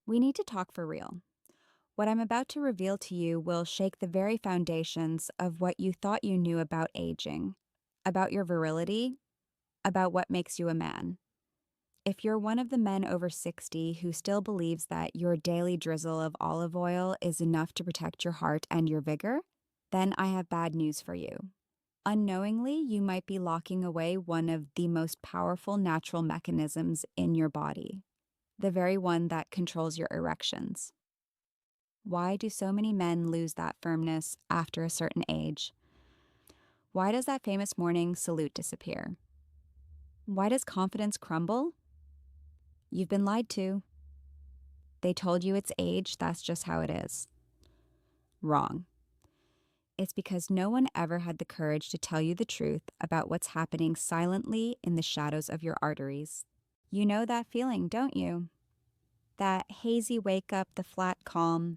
We need to talk for real. What I'm about to reveal to you will shake the very foundations of what you thought you knew about aging, about your virility, about what makes you a man. If you're one of the men over 60 who still believes that your daily drizzle of olive oil is enough to protect your heart and your vigor, then I have bad news for you. Unknowingly, you might be locking away one of the most powerful natural mechanisms in your body, the very one that controls your erections. Why do so many men lose that firmness after a certain age? Why does that famous morning salute disappear? Why does confidence crumble? You've been lied to. They told you it's age, that's just how it is. Wrong. It's because no one ever had the courage to tell you the truth about what's happening silently in the shadows of your arteries. You know that feeling, don't you? That hazy wake up, the flat calm.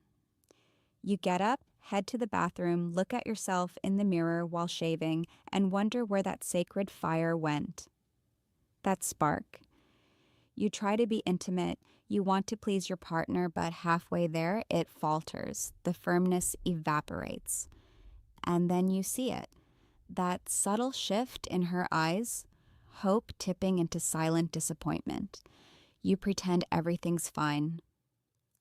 You get up, head to the bathroom, look at yourself in the mirror while shaving, and wonder where that sacred fire went. That spark. You try to be intimate, you want to please your partner, but halfway there, it falters. The firmness evaporates. And then you see it. That subtle shift in her eyes, hope tipping into silent disappointment. You pretend everything's fine.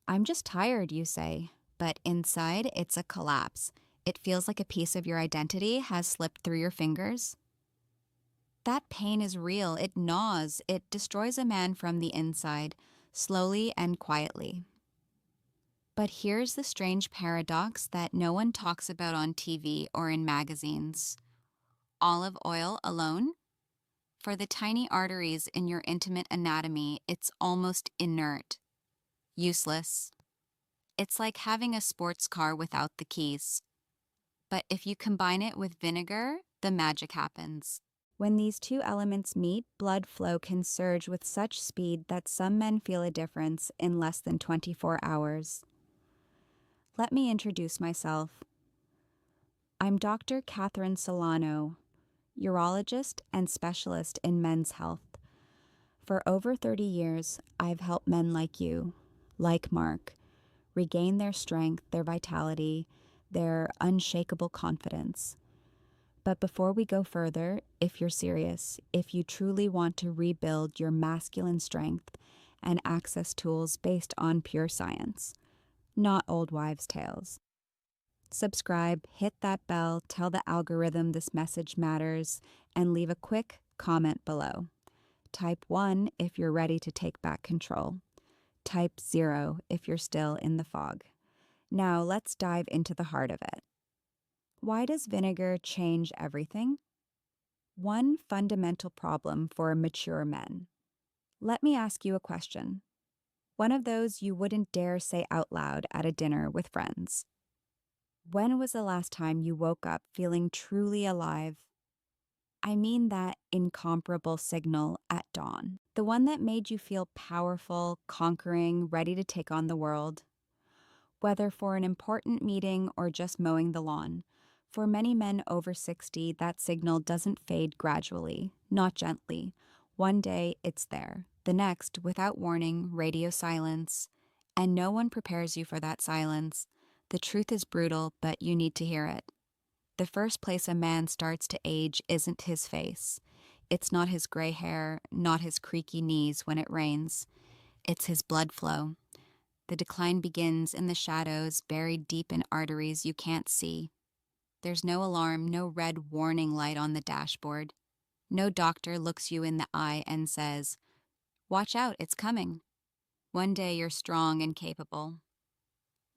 I'm just tired, you say, but inside it's a collapse. It feels like a piece of your identity has slipped through your fingers. That pain is real. It gnaws. It destroys a man from the inside, slowly and quietly. But here's the strange paradox that no one talks about on TV or in magazines. Olive oil alone? For the tiny arteries in your intimate anatomy, it's almost inert, useless. It's like having a sports car without the keys. But if you combine it with vinegar, the magic happens. When these two elements meet, blood flow can surge with such speed that some men feel a difference in less than 24 hours. Let me introduce myself. I'm Dr. Catherine Solano, urologist and specialist in men's health. For over 30 years, I've helped men like you, like Mark, regain their strength, their vitality, their unshakable confidence. But before we go further, if you're serious, if you truly want to rebuild your masculine strength and access tools based on pure science, not old wives' tales. Subscribe, hit that bell, tell the algorithm this message matters, and leave a quick comment below. Type 1 if you're ready to take back control. Type 0 if you're still in the fog. Now let's dive into the heart of it. Why does vinegar change everything? One fundamental problem for mature men. Let me ask you a question. One of those you wouldn't dare say out loud at a dinner with friends. When was the last time you woke up feeling truly alive? I mean that incomparable signal at dawn. The one that made you feel powerful, conquering, ready to take on the world. Whether for an important meeting or just mowing the lawn, for many men over 60, that signal doesn't fade gradually, not gently. One day, it's there. The next, without warning, radio silence. And no one prepares you for that silence. The truth is brutal, but you need to hear it. The first place a man starts to age isn't his face. It's not his gray hair, not his creaky knees when it rains. It's his blood flow. The decline begins in the shadows, buried deep in arteries you can't see. There's no alarm, no red warning light on the dashboard. No doctor looks you in the eye and says, "Watch out, it's coming." One day you're strong and capable.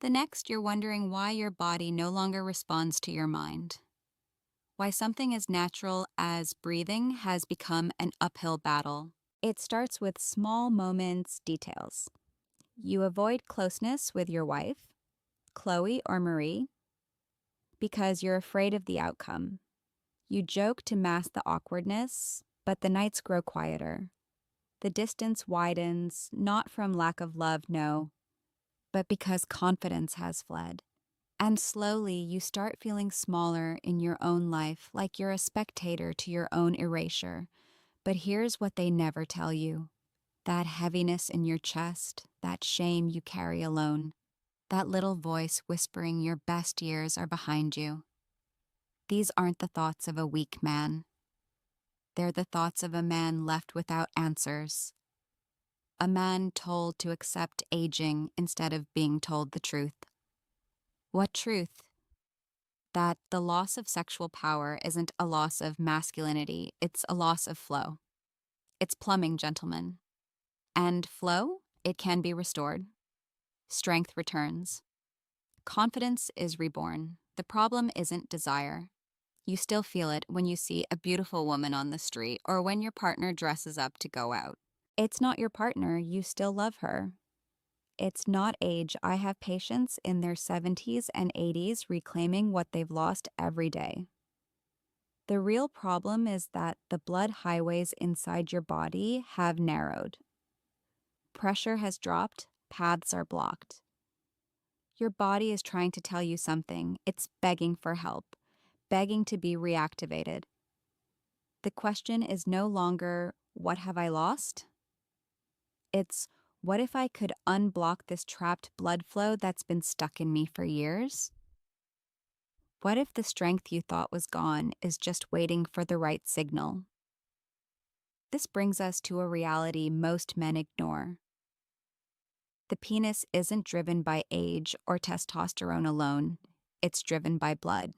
The next you're wondering why your body no longer responds to your mind. Why something as natural as breathing has become an uphill battle. It starts with small moments, details. You avoid closeness with your wife, Chloe or Marie, because you're afraid of the outcome. You joke to mask the awkwardness, but the nights grow quieter. The distance widens, not from lack of love, no, but because confidence has fled. And slowly you start feeling smaller in your own life, like you're a spectator to your own erasure. But here's what they never tell you. That heaviness in your chest, that shame you carry alone, that little voice whispering your best years are behind you. These aren't the thoughts of a weak man. They're the thoughts of a man left without answers. A man told to accept aging instead of being told the truth. What truth? That the loss of sexual power isn't a loss of masculinity, it's a loss of flow. It's plumbing, gentlemen. And flow, it can be restored. Strength returns. Confidence is reborn. The problem isn't desire. You still feel it when you see a beautiful woman on the street or when your partner dresses up to go out. It's not your partner, you still love her. It's not age. I have patients in their 70s and 80s reclaiming what they've lost every day. The real problem is that the blood highways inside your body have narrowed. Pressure has dropped, paths are blocked. Your body is trying to tell you something. It's begging for help, begging to be reactivated. The question is no longer, what have I lost? It's, what if I could unblock this trapped blood flow that's been stuck in me for years? What if the strength you thought was gone is just waiting for the right signal? This brings us to a reality most men ignore. The penis isn't driven by age or testosterone alone, it's driven by blood.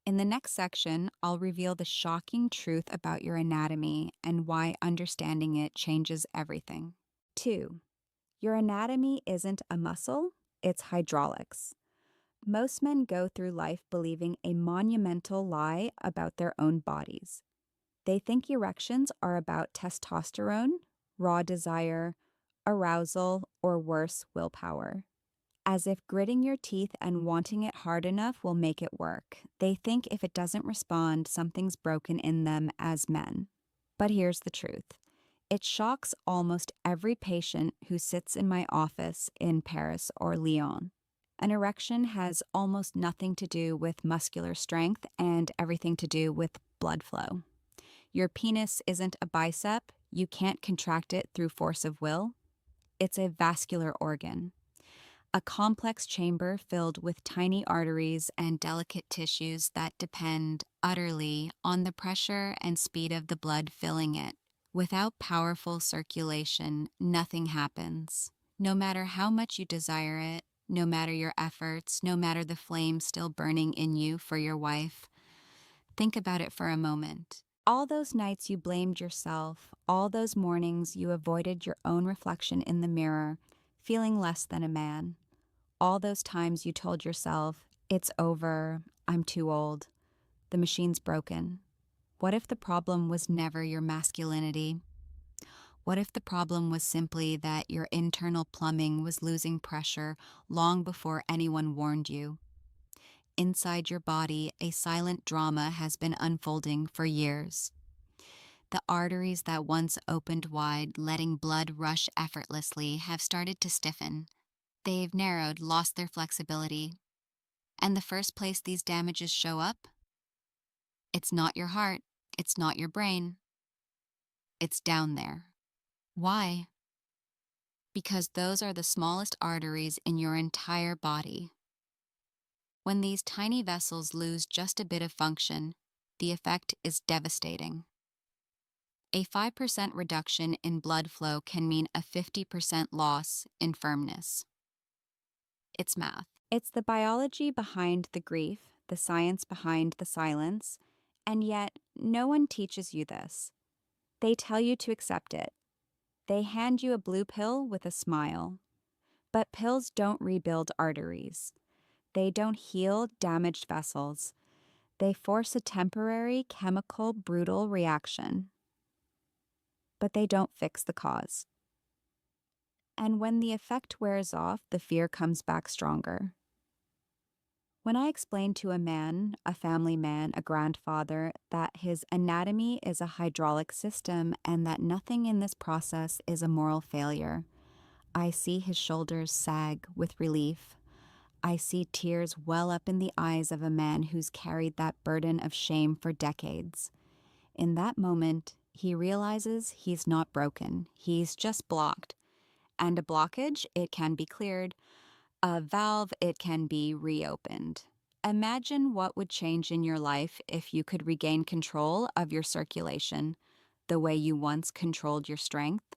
In the next section, I'll reveal the shocking truth about your anatomy and why understanding it changes everything. 2. Your anatomy isn't a muscle, it's hydraulics. Most men go through life believing a monumental lie about their own bodies. They think erections are about testosterone, raw desire, arousal, or worse, willpower. As if gritting your teeth and wanting it hard enough will make it work. They think if it doesn't respond, something's broken in them as men. But here's the truth. It shocks almost every patient who sits in my office in Paris or Lyon. An erection has almost nothing to do with muscular strength and everything to do with blood flow. Your penis isn't a bicep. You can't contract it through force of will. It's a vascular organ. A complex chamber filled with tiny arteries and delicate tissues that depend utterly on the pressure and speed of the blood filling it. Without powerful circulation, nothing happens. No matter how much you desire it, no matter your efforts, no matter the flame still burning in you for your wife, think about it for a moment. All those nights you blamed yourself, all those mornings you avoided your own reflection in the mirror, feeling less than a man. All those times you told yourself, it's over, I'm too old, the machine's broken. What if the problem was never your masculinity? What if the problem was simply that your internal plumbing was losing pressure long before anyone warned you? Inside your body, a silent drama has been unfolding for years. The arteries that once opened wide, letting blood rush effortlessly, have started to stiffen. They've narrowed, lost their flexibility. And the first place these damages show up? It's not your heart, it's not your brain. It's down there. Why? Because those are the smallest arteries in your entire body. When these tiny vessels lose just a bit of function, the effect is devastating. A 5% reduction in blood flow can mean a 50% loss in firmness. It's math. It's the biology behind the grief, the science behind the silence, and yet no one teaches you this. They tell you to accept it. They hand you a blue pill with a smile. But pills don't rebuild arteries. They don't heal damaged vessels. They force a temporary, chemical, brutal reaction. But they don't fix the cause. And when the effect wears off, the fear comes back stronger. When I explain to a man, a family man, a grandfather, that his anatomy is a hydraulic system and that nothing in this process is a moral failure, I see his shoulders sag with relief. I see tears well up in the eyes of a man who's carried that burden of shame for decades. In that moment, He realizes he's not broken, he's just blocked. And a blockage, it can be cleared. A valve, it can be reopened. Imagine what would change in your life if you could regain control of your circulation the way you once controlled your strength.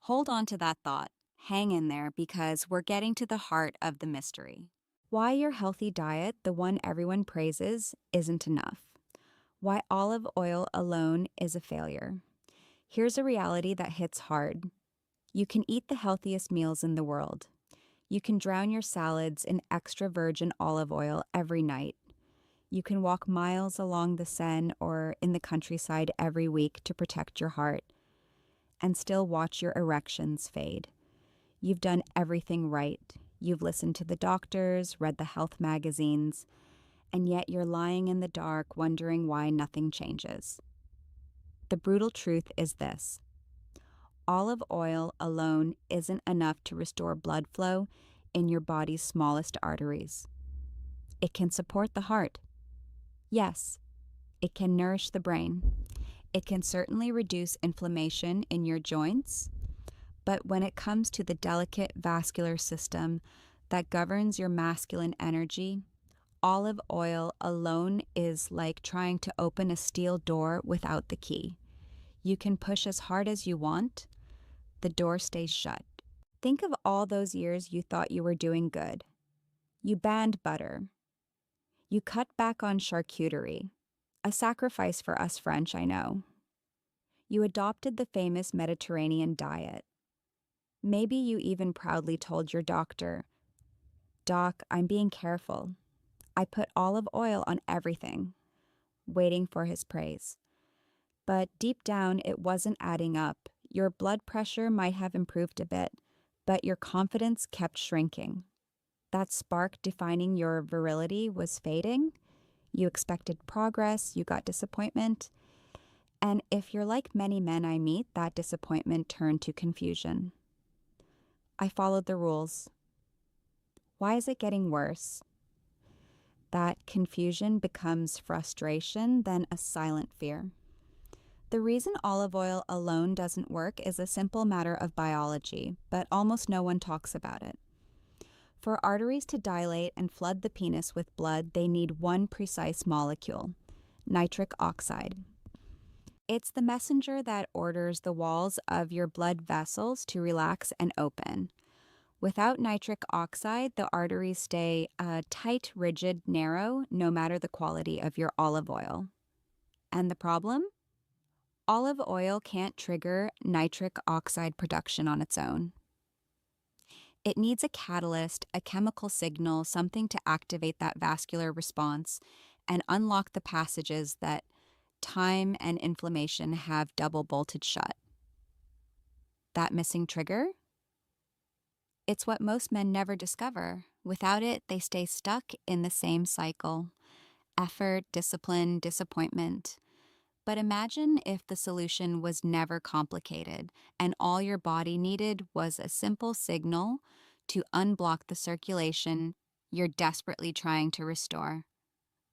Hold on to that thought. Hang in there because we're getting to the heart of the mystery. Why your healthy diet, the one everyone praises, isn't enough. Why olive oil alone is a failure. Here's a reality that hits hard. You can eat the healthiest meals in the world. You can drown your salads in extra virgin olive oil every night. You can walk miles along the Seine or in the countryside every week to protect your heart and still watch your erections fade. You've done everything right. You've listened to the doctors, read the health magazines, and yet you're lying in the dark wondering why nothing changes. The brutal truth is this: olive oil alone isn't enough to restore blood flow in your body's smallest arteries. It can support the heart. Yes, it can nourish the brain. It can certainly reduce inflammation in your joints. But when it comes to the delicate vascular system that governs your masculine energy, olive oil alone is like trying to open a steel door without the key. You can push as hard as you want, the door stays shut. Think of all those years you thought you were doing good. You banned butter. You cut back on charcuterie, a sacrifice for us French, I know. You adopted the famous Mediterranean diet. Maybe you even proudly told your doctor, "Doc, I'm being careful. I put olive oil on everything," waiting for his praise. But deep down, it wasn't adding up. Your blood pressure might have improved a bit, but your confidence kept shrinking. That spark defining your virility was fading. You expected progress, you got disappointment. And if you're like many men I meet, that disappointment turned to confusion. I followed the rules. Why is it getting worse? That confusion becomes frustration, then a silent fear. The reason olive oil alone doesn't work is a simple matter of biology, but almost no one talks about it. For arteries to dilate and flood the penis with blood, they need one precise molecule: nitric oxide. It's the messenger that orders the walls of your blood vessels to relax and open. Without nitric oxide, the arteries stay tight, rigid, narrow, no matter the quality of your olive oil. And the problem? Olive oil can't trigger nitric oxide production on its own. It needs a catalyst, a chemical signal, something to activate that vascular response and unlock the passages that time and inflammation have double bolted shut. That missing trigger? It's what most men never discover. Without it, they stay stuck in the same cycle: effort, discipline, disappointment. But imagine if the solution was never complicated and all your body needed was a simple signal to unblock the circulation you're desperately trying to restore.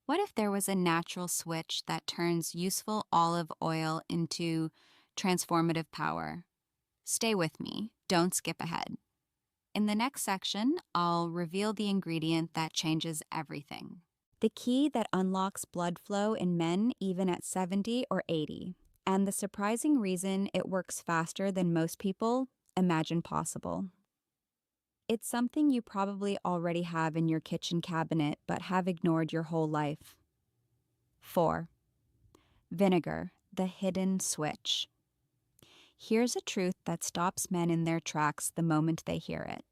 What if there was a natural switch that turns useful olive oil into transformative power? Stay with me. Don't skip ahead. In the next section, I'll reveal the ingredient that changes everything. The key that unlocks blood flow in men even at 70 or 80. And the surprising reason it works faster than most people imagine possible. It's something you probably already have in your kitchen cabinet but have ignored your whole life. 4. Vinegar, the hidden switch. Here's a truth that stops men in their tracks the moment they hear it.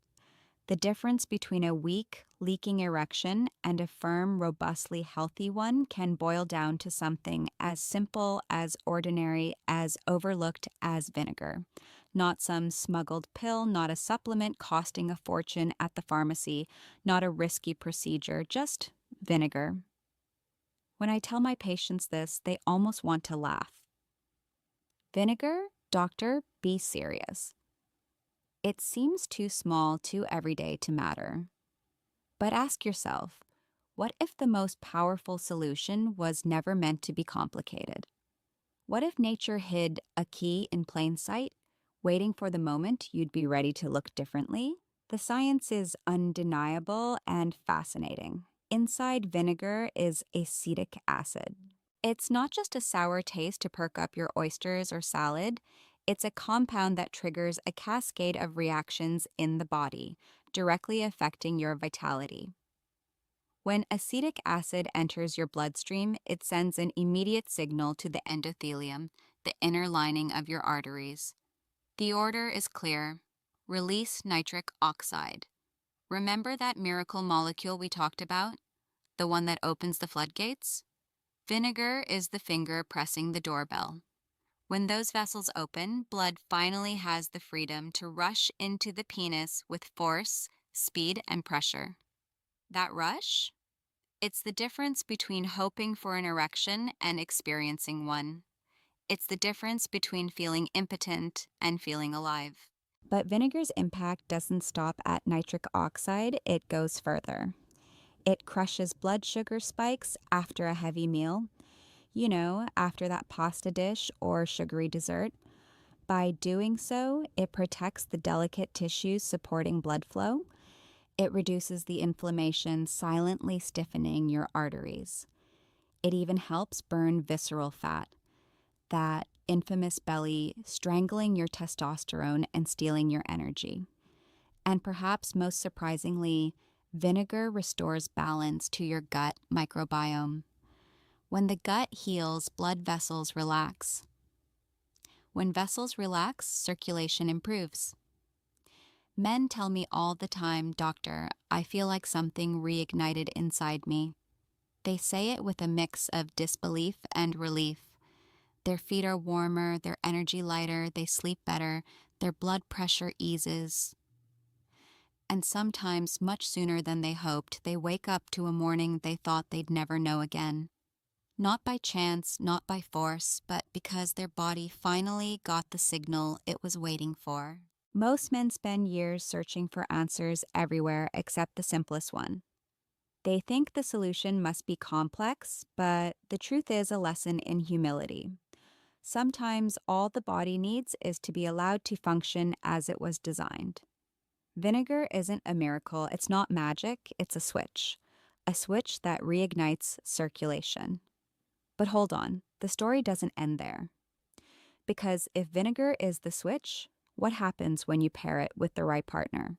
The difference between a weak, leaking erection and a firm, robustly healthy one can boil down to something as simple, as ordinary, as overlooked as vinegar. Not some smuggled pill, not a supplement costing a fortune at the pharmacy, not a risky procedure, just vinegar. When I tell my patients this, they almost want to laugh. Vinegar? Doctor, be serious. It seems too small, too everyday to matter. But ask yourself, what if the most powerful solution was never meant to be complicated? What if nature hid a key in plain sight, waiting for the moment you'd be ready to look differently? The science is undeniable and fascinating. Inside vinegar is acetic acid. It's not just a sour taste to perk up your oysters or salad, it's a compound that triggers a cascade of reactions in the body, directly affecting your vitality. When acetic acid enters your bloodstream, it sends an immediate signal to the endothelium, the inner lining of your arteries. The order is clear: release nitric oxide. Remember that miracle molecule we talked about? The one that opens the floodgates? Vinegar is the finger pressing the doorbell. When those vessels open, blood finally has the freedom to rush into the penis with force, speed, and pressure. That rush? It's the difference between hoping for an erection and experiencing one. It's the difference between feeling impotent and feeling alive. But vinegar's impact doesn't stop at nitric oxide, it goes further. It crushes blood sugar spikes after a heavy meal, after that pasta dish or sugary dessert. By doing so, it protects the delicate tissues supporting blood flow. It reduces the inflammation, silently stiffening your arteries. It even helps burn visceral fat, that infamous belly strangling your testosterone and stealing your energy. And perhaps most surprisingly, vinegar restores balance to your gut microbiome. When the gut heals, blood vessels relax. When vessels relax, circulation improves. Men tell me all the time, "Doctor, I feel like something reignited inside me." They say it with a mix of disbelief and relief. Their feet are warmer, their energy lighter, they sleep better, their blood pressure eases. And sometimes, much sooner than they hoped, they wake up to a morning they thought they'd never know again. Not by chance, not by force, but because their body finally got the signal it was waiting for. Most men spend years searching for answers everywhere except the simplest one. They think the solution must be complex, but the truth is a lesson in humility. Sometimes all the body needs is to be allowed to function as it was designed. Vinegar isn't a miracle, it's not magic, it's a switch that reignites circulation. But hold on, the story doesn't end there. Because if vinegar is the switch, what happens when you pair it with the right partner?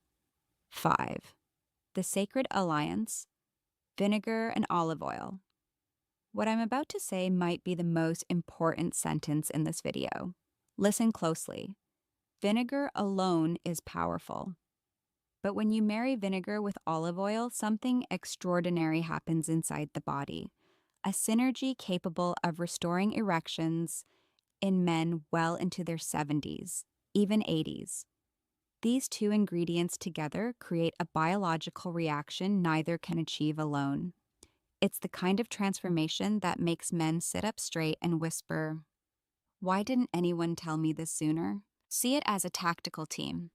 5. The sacred alliance: vinegar and olive oil. What I'm about to say might be the most important sentence in this video. Listen closely. Vinegar alone is powerful. But when you marry vinegar with olive oil, something extraordinary happens inside the body. A synergy capable of restoring erections in men well into their 70s, even 80s. These two ingredients together create a biological reaction neither can achieve alone. It's the kind of transformation that makes men sit up straight and whisper, "Why didn't anyone tell me this sooner?" See it as a tactical team.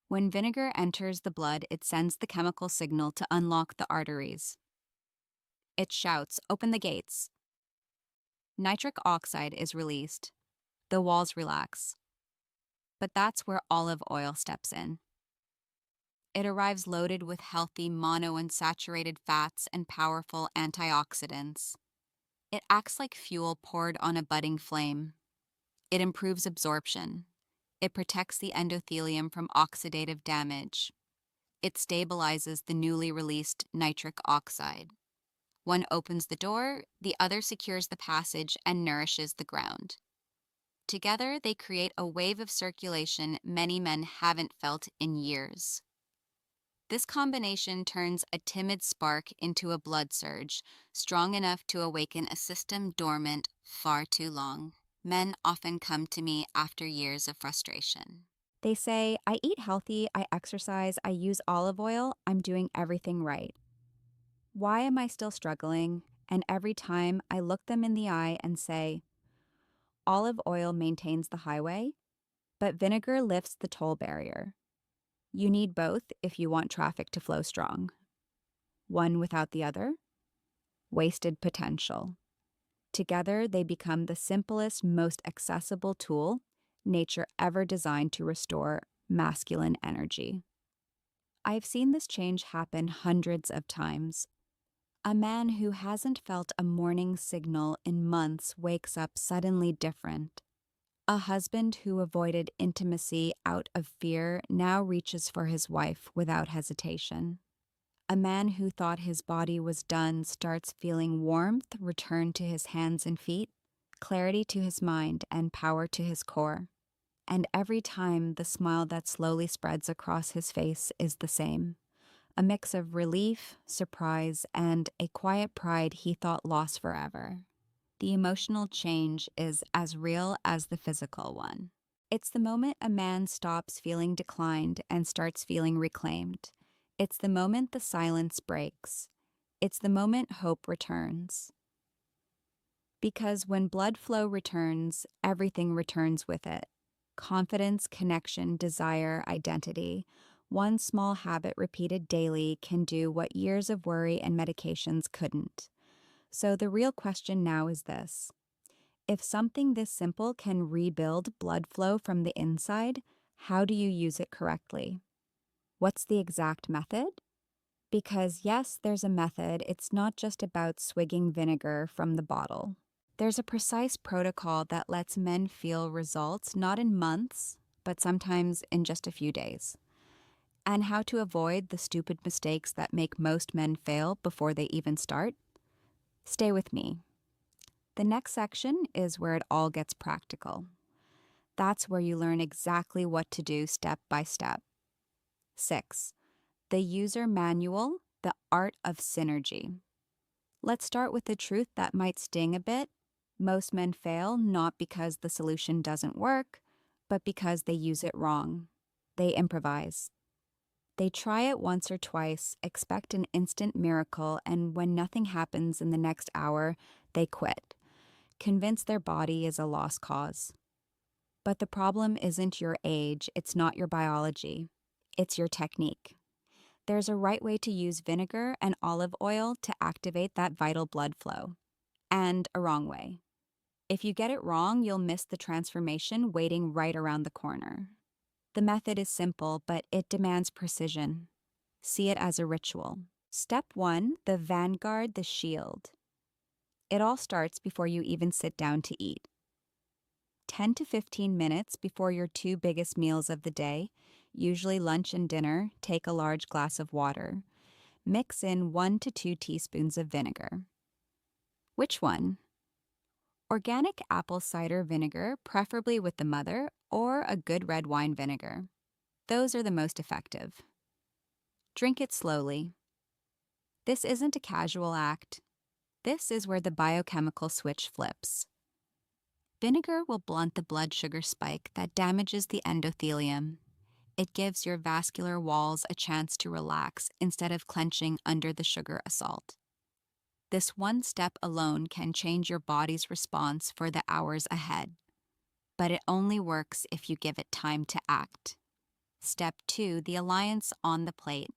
When vinegar enters the blood, it sends the chemical signal to unlock the arteries. It shouts, "Open the gates." Nitric oxide is released. The walls relax. But that's where olive oil steps in. It arrives loaded with healthy monounsaturated fats and powerful antioxidants. It acts like fuel poured on a budding flame. It improves absorption. It protects the endothelium from oxidative damage. It stabilizes the newly released nitric oxide. One opens the door, the other secures the passage and nourishes the ground. Together, they create a wave of circulation many men haven't felt in years. This combination turns a timid spark into a blood surge, strong enough to awaken a system dormant far too long. Men often come to me after years of frustration. They say, "I eat healthy, I exercise, I use olive oil, I'm doing everything right. Why am I still struggling?" And every time I look them in the eye and say, "Olive oil maintains the highway, but vinegar lifts the toll barrier. You need both if you want traffic to flow strong. One without the other? Wasted potential." Together, they become the simplest, most accessible tool nature ever designed to restore masculine energy. I've seen this change happen hundreds of times. A man who hasn't felt a morning signal in months wakes up suddenly different. A husband who avoided intimacy out of fear now reaches for his wife without hesitation. A man who thought his body was done starts feeling warmth return to his hands and feet, clarity to his mind, and power to his core. And every time, the smile that slowly spreads across his face is the same. A mix of relief, surprise, and a quiet pride he thought lost forever. The emotional change is as real as the physical one. It's the moment a man stops feeling declined and starts feeling reclaimed. It's the moment the silence breaks. It's the moment hope returns. Because when blood flow returns, everything returns with it. Confidence, connection, desire, identity. One small habit repeated daily can do what years of worry and medications couldn't. So the real question now is this. If something this simple can rebuild blood flow from the inside, how do you use it correctly? What's the exact method? Because yes, there's a method. It's not just about swigging vinegar from the bottle. There's a precise protocol that lets men feel results not in months, but sometimes in just a few days. And how to avoid the stupid mistakes that make most men fail before they even start? Stay with me. The next section is where it all gets practical. That's where you learn exactly what to do step by step. 6. The user manual, the art of synergy. Let's start with the truth that might sting a bit. Most men fail not because the solution doesn't work, but because they use it wrong. They improvise. They try it once or twice, expect an instant miracle, and when nothing happens in the next hour, they quit, convinced their body is a lost cause. But the problem isn't your age, it's not your biology, it's your technique. There's a right way to use vinegar and olive oil to activate that vital blood flow, and a wrong way. If you get it wrong, you'll miss the transformation waiting right around the corner. The method is simple, but it demands precision. See it as a ritual. Step 1, the vanguard, the shield. It all starts before you even sit down to eat. 10 to 15 minutes before your two biggest meals of the day, usually lunch and dinner, take a large glass of water. Mix in 1 to 2 teaspoons of vinegar. Which one? Organic apple cider vinegar, preferably with the mother, or a good red wine vinegar. Those are the most effective. Drink it slowly. This isn't a casual act. This is where the biochemical switch flips. Vinegar will blunt the blood sugar spike that damages the endothelium. It gives your vascular walls a chance to relax instead of clenching under the sugar assault. This one step alone can change your body's response for the hours ahead. But it only works if you give it time to act. Step 2, the alliance on the plate.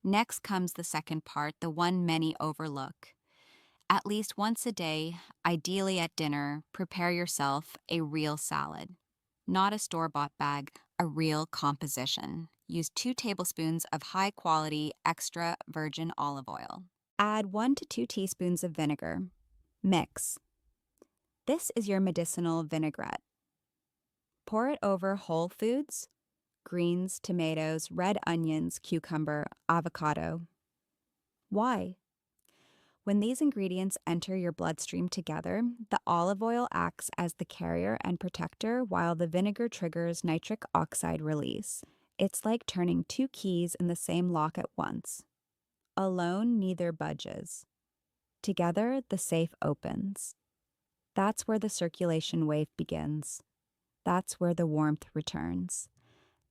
Next comes the second part, the one many overlook. At least once a day, ideally at dinner, prepare yourself a real salad. Not a store-bought bag, a real composition. Use 2 tablespoons of high-quality extra virgin olive oil. Add 1 to 2 teaspoons of vinegar. Mix. This is your medicinal vinaigrette. Pour it over whole foods, greens, tomatoes, red onions, cucumber, avocado. Why? When these ingredients enter your bloodstream together, the olive oil acts as the carrier and protector while the vinegar triggers nitric oxide release. It's like turning 2 keys in the same lock at once. Alone, neither budges. Together, the safe opens. That's where the circulation wave begins. That's where the warmth returns.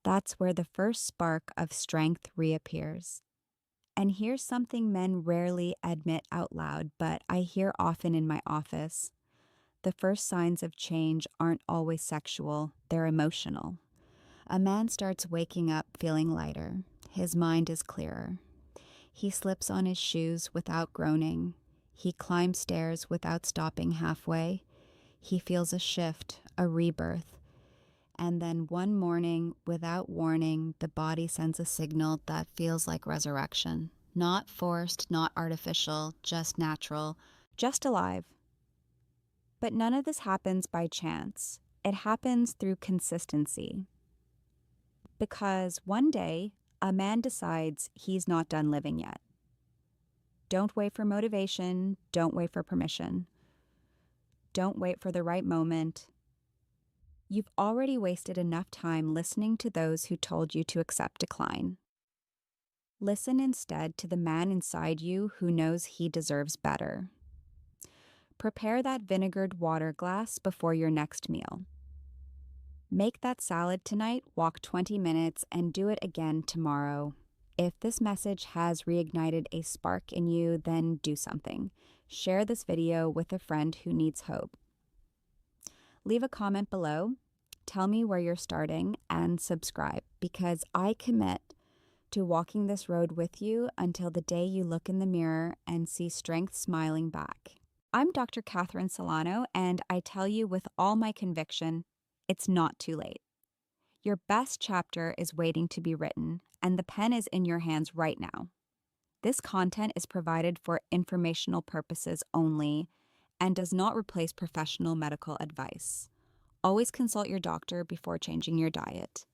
That's where the first spark of strength reappears. And here's something men rarely admit out loud, but I hear often in my office. The first signs of change aren't always sexual, they're emotional. A man starts waking up feeling lighter. His mind is clearer. He slips on his shoes without groaning. He climbs stairs without stopping halfway. He feels a shift, a rebirth. And then one morning, without warning, the body sends a signal that feels like resurrection. Not forced, not artificial, just natural, just alive. But none of this happens by chance. It happens through consistency. Because one day, a man decides he's not done living yet. Don't wait for motivation. Don't wait for permission. Don't wait for the right moment. You've already wasted enough time listening to those who told you to accept decline. Listen instead to the man inside you who knows he deserves better. Prepare that vinegared water glass before your next meal. Make that salad tonight, walk 20 minutes, and do it again tomorrow. If this message has reignited a spark in you, then do something. Share this video with a friend who needs hope. Leave a comment below, tell me where you're starting, and subscribe, because I commit to walking this road with you until the day you look in the mirror and see strength smiling back. I'm Dr. Catherine Solano, and I tell you with all my conviction, it's not too late. Your best chapter is waiting to be written, and the pen is in your hands right now. This content is provided for informational purposes only and does not replace professional medical advice. Always consult your doctor before changing your diet.